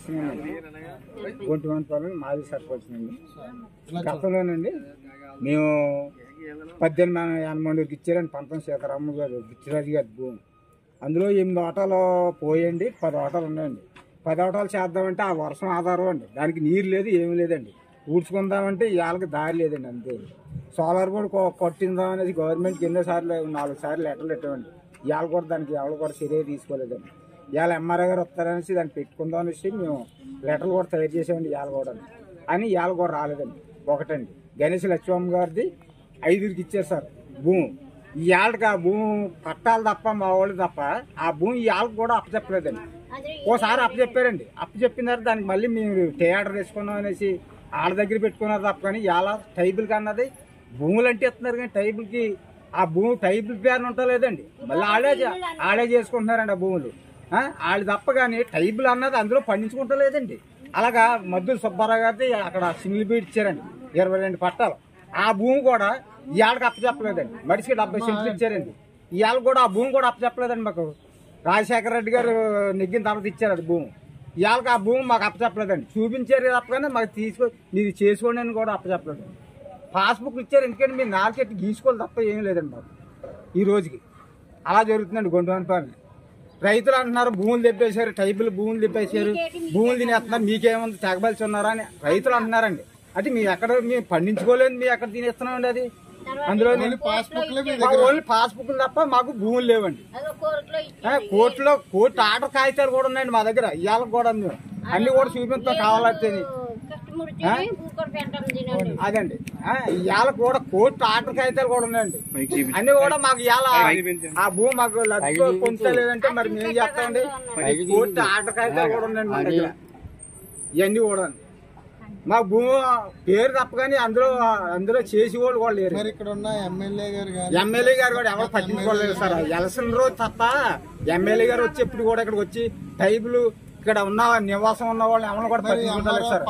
నరసింహండి, గుంటుమంతపాలెం మాజీ సర్పంచ్ అండి. గతంలోనండి మేము 18 మందికి ఇచ్చారండి 19 సీతారామ గారు బిచ్చిరాజు గారి భూమి. అందులో 8 ఓటాలు పోయండి, 10 ఓటాలు ఉన్నాయండి. 10 ఓటాలు చేద్దామంటే ఆ వర్షం ఆధారం అండి, దానికి నీరు లేదు, ఏమీ లేదండి. ఊడ్చుకుందామంటే ఇవాళకి దారి లేదండి. అంతే సోలార్ బోర్డు కొట్టిందాం అనేది గవర్నమెంట్కి ఎన్నోసార్లు 4 సార్లు లెటర్లు పెట్టామండి. ఇవాళ కూడా దానికి ఎవరు కూడా చర్య తీసుకోలేదండి. ఇవాళ ఎంఆర్ఐ గారు వస్తారనేసి దాన్ని పెట్టుకుందాం అనేసి మేము లెటర్లు కూడా తయారు చేసామండి ఇవాళ కూడా. అని ఇవాళ కూడా రాలేదండి. ఒకటండి గణేష్ లక్ష్మమ్మ గారిది 5కి ఇచ్చారు సార్ భూమి. ఇవాళకి ఆ భూమి పట్టాలు తప్ప మా వాళ్ళు తప్ప ఆ భూమి ఇవాళకి కూడా అప్పచెప్పలేదండి. ఓసారి అప్పచెప్పారండి, అప్పచెప్పిన తర్వాత దానికి మళ్ళీ మేము థియేటర్ వేసుకున్నాం అనేసి వాళ్ళ దగ్గర పెట్టుకున్నారు తప్ప. కానీ ఇవాళ టైబుల్కి అన్నది భూములు అంటే ఇస్తున్నారు, కానీ టైబుల్కి ఆ భూమి టైబుల్ పేరుని ఉంటలేదండి. మళ్ళీ ఆడే చేసుకుంటున్నారండి ఆ భూములు. వాళ్ళు తప్ప కానీ టైబుల్ అన్నది అందులో పండించుకుంటలేదండి. అలాగా మద్దుల సుబ్బారావు గారిది అక్కడ సింగిల్ బీట్ ఇచ్చారండి 22 పట్టాలు. ఆ భూమి కూడా ఇవాళకి అప్పచెప్పలేదండి. మనిషికి 70 సెంట్లు ఇచ్చారండి. ఇవాళ కూడా ఆ భూమి కూడా అప్పచెప్పలేదండి. మాకు రాజశేఖర రెడ్డి గారు నెగ్గిన తర్వాత ఇచ్చారు అది భూమి. ఇవాళకి ఆ భూమి మాకు అప్పచెప్పలేదండి. చూపించారు తప్పగానే మాకు మీరు చేసుకోండి అని కూడా అప్పచెప్పలేదండి. పాస్బుక్ ఇచ్చారు, ఎందుకంటే మీరు 4 చెట్టు గీసుకోవాలి తప్ప ఏం లేదండి మాకు ఈ రోజుకి. అలా జరుగుతుందండి గుంటుమంతపాలెం. రైతులు అంటున్నారు భూములు తెప్పేశారు, టైబుల్ భూములు తెప్పేశారు, భూములు తినేస్తున్నారు, మీకేముంది తెగబలిసి ఉన్నారా అని రైతులు అంటున్నారండి. అంటే మీ ఎక్కడ మేము పండించుకోలేదు, మీ ఎక్కడ తినేస్తున్నామండి. అది అందులో ఓన్లీ పాస్బుక్లు తప్ప మాకు భూములు లేవండి. కోర్టు ఆర్డర్ కాగితాలు కూడా ఉన్నాయండి మా దగ్గర. ఇవాళ కూడా మేము అన్ని కూడా చూపిస్తాం కావాలంటే. అదండి ఇవాళ కూడా కోర్టు ఆర్డర్ కాగితాలు కూడా ఉన్నాయండి. అన్ని కూడా మాకు ఇవాళ ఆ భూమి మాకు లబ్ధి పొందలేదంటే మరి మేము చెప్తామండి. కోర్టు ఆర్డర్ కాగితాలు కూడా ఉన్నాయండి మా దగ్గర. ఇవన్నీ కూడా మా భూమి పేరు తప్ప కానీ అందులో చేసి వాళ్ళు కూడా లేరు. ఇక్కడ ఉన్న ఎమ్మెల్యే గారు కూడా ఎవరు పట్టించుకోలేదు సార్. ఎలక్షన్ రోజు తప్ప ఎమ్మెల్యే గారు వచ్చి ఎప్పుడు కూడా ఇక్కడికి వచ్చి టైబుల్ ఇక్కడ ఉన్న నివాసం ఉన్న వాళ్ళు ఎవరు కూడా పట్టించుకోలేదు సార్.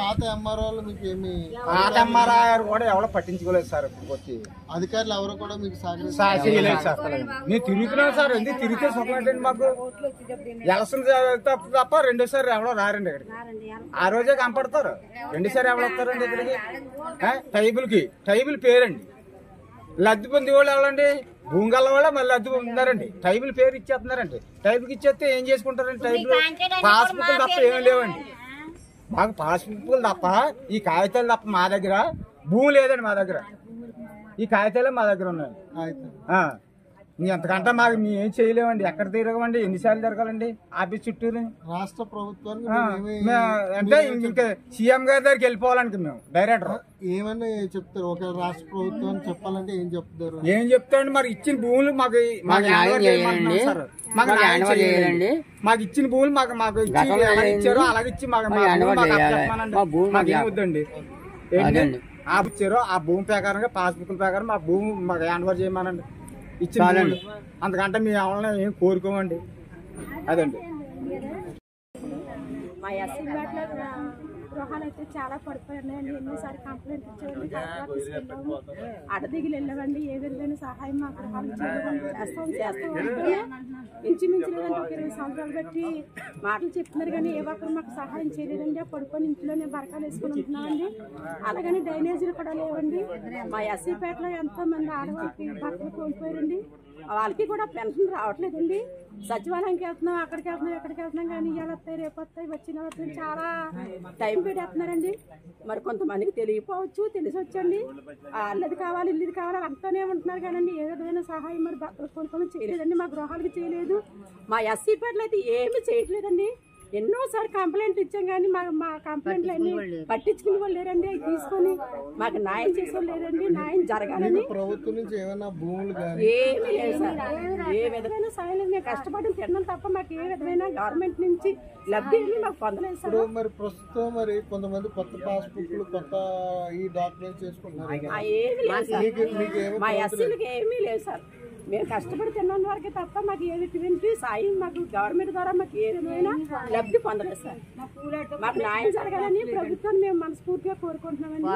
పాత ఎంఆర్ఐ గారు కూడా ఎవరు పట్టించుకోలేదు సార్. వచ్చి అధికారులు ఎవరు కూడా మీకు చేయలేదు సార్. మేము తిరుగుతున్నాం సార్. ఎందుకు తిరిగితే సుఖమేంటండి మాకు. ఎలక్షన్ తప్ప రెండోసారి ఎవరో రారండి ఇక్కడికి. ఆ రోజే కనపడతారు, రెండోసారి ఎవరు వస్తారండి ఇక్కడికి. టైబుల్ పేరండి. లబ్ధి పొంది వాళ్ళు ఎవరండి, భూంగల వాళ్ళ మళ్ళీ లబ్ధి పొందుతున్నారండి. టైబుల్ పేరు ఇచ్చేస్తున్నారండి. టైబుల్కి ఇచ్చేస్తే ఏం చేసుకుంటారండి. టైబుల్ పాస్బుక్లు తప్ప ఏమీ లేవండి మాకు. పాస్బుక్లు తప్ప ఈ కాగితాలు తప్ప మా దగ్గర భూమి లేదండి. మా దగ్గర ఈ కాగితాలే మా దగ్గర ఉన్నాయండి. ఎంతకంటే మాకు మేము ఏం చేయలేమండి. ఎక్కడ తిరగమండి, ఎన్నిసార్లు తిరగాలండి ఆఫీస్ చుట్టూరు. రాష్ట్ర ప్రభుత్వానికి అంటే ఇంకా సీఎం గారి దగ్గరికి వెళ్ళిపోవాలండి మేము డైరెక్టర్. ఏమని చెప్తారు ఒకవేళ రాష్ట్ర ప్రభుత్వం చెప్పాలంటే ఏం చెప్తారు? ఏం చెప్తాండి, మరి ఇచ్చిన భూములు మాకు ఇచ్చిన భూములు మాకు ఇచ్చారో అలాగిచ్చి మాకేమొద్దండి. ఇచ్చారో ఆ భూమి ప్రకారంగా పాస్బుక్ల ప్రకారం మా భూమి మాకు హ్యాండ్ ఓవర్ చేయమనండి. ఇచ్చిన అంతకంటే మేము ఎవరైనా ఏం కోరుకోమండి. అదండి మా ఎస్సీ పేటలో గృహాలు అయితే చాలా పడిపోయినాయండి. ఎన్నోసారి కంప్లైంట్ ఇచ్చేవాడి తీసుకెళ్ళాము, అడదిగిలి వెళ్ళామండి. ఏ విధమైన సహాయం మా గృహాలు చేస్తాం ఇంచుమించు లేదంటే 20 సంవత్సరాలు బట్టి మాటలు చెప్తున్నారు కానీ ఏ ఒక్కరు మాకు సహాయం చేయలేదండి. పడుకొని ఇంట్లోనే బరకాలు వేసుకుని ఉంటున్నామండి. అలాగని డ్రైనేజీలు కూడా లేవండి. మా ఎస్సీ పేటలో ఎంతో మంది ఆడవాళ్ళకి భర్తలు కోల్పోయారండి. వాళ్ళకి కూడా పెన్షన్ రావట్లేదండి. సచివాలయంకి వెళ్తున్నాం, అక్కడికి వెళ్తున్నాం, ఎక్కడికి వెళ్తున్నాం కానీ ఇవాళ వస్తాయి, రేపు వస్తాయి, వచ్చిన వస్తాయి చాలా టైం పెట్టేస్తున్నారండి. మరి కొంతమందికి తెలియకపోవచ్చు, తెలిసి వచ్చండి అల్లది కావాలి ఇల్లుది కావాలి అంతానే ఉంటున్నారు కానండి ఏ విధమైన సహాయం మరి భర్తలు కొనుక్కొని చేయలేదండి. మా గృహాలకి చేయలేదు. మా ఎస్సీ పేటలో అయితే ఏమీ చేయట్లేదండి. ఎన్నోసారి కంప్లైంట్ ఇచ్చాం కానీ మా కంప్లైంట్లు అన్ని పట్టించుకునే వాళ్ళు లేరండి. అవి తీసుకొని మాకు న్యాయం చేసేవాళ్ళు లేరండి. న్యాయం జరగాలని ప్రభుత్వం నుంచి ఏమైనా భూములు ఏమీ లేదు సార్. ఏ విధమైన సాయం లేదు. మేము కష్టపడి తిన్నాం తప్ప మాకు ఏ విధమైన గవర్నమెంట్ నుంచి లబ్ధి మాకు పొందలేదు సార్. మరి ప్రస్తుతం మరి కొంతమంది కొత్త పాస్బుక్లు కొత్త ఈ డాక్యుమెంట్స్ చేసుకుంటున్నారు. మా ఎస్సీలకి ఏమీ లేదు సార్. మేము కష్టపడి తిన్న వరకే తప్ప మాకు ఎటువంటి సాయం మాకు గవర్నమెంట్ ద్వారా మాకు ఏ విధమైన లబ్ధి పొందలేదు సార్. మాకు న్యాయం జరగాలని ప్రభుత్వాన్ని మేము మనస్ఫూర్తిగా కోరుకుంటున్నామండి.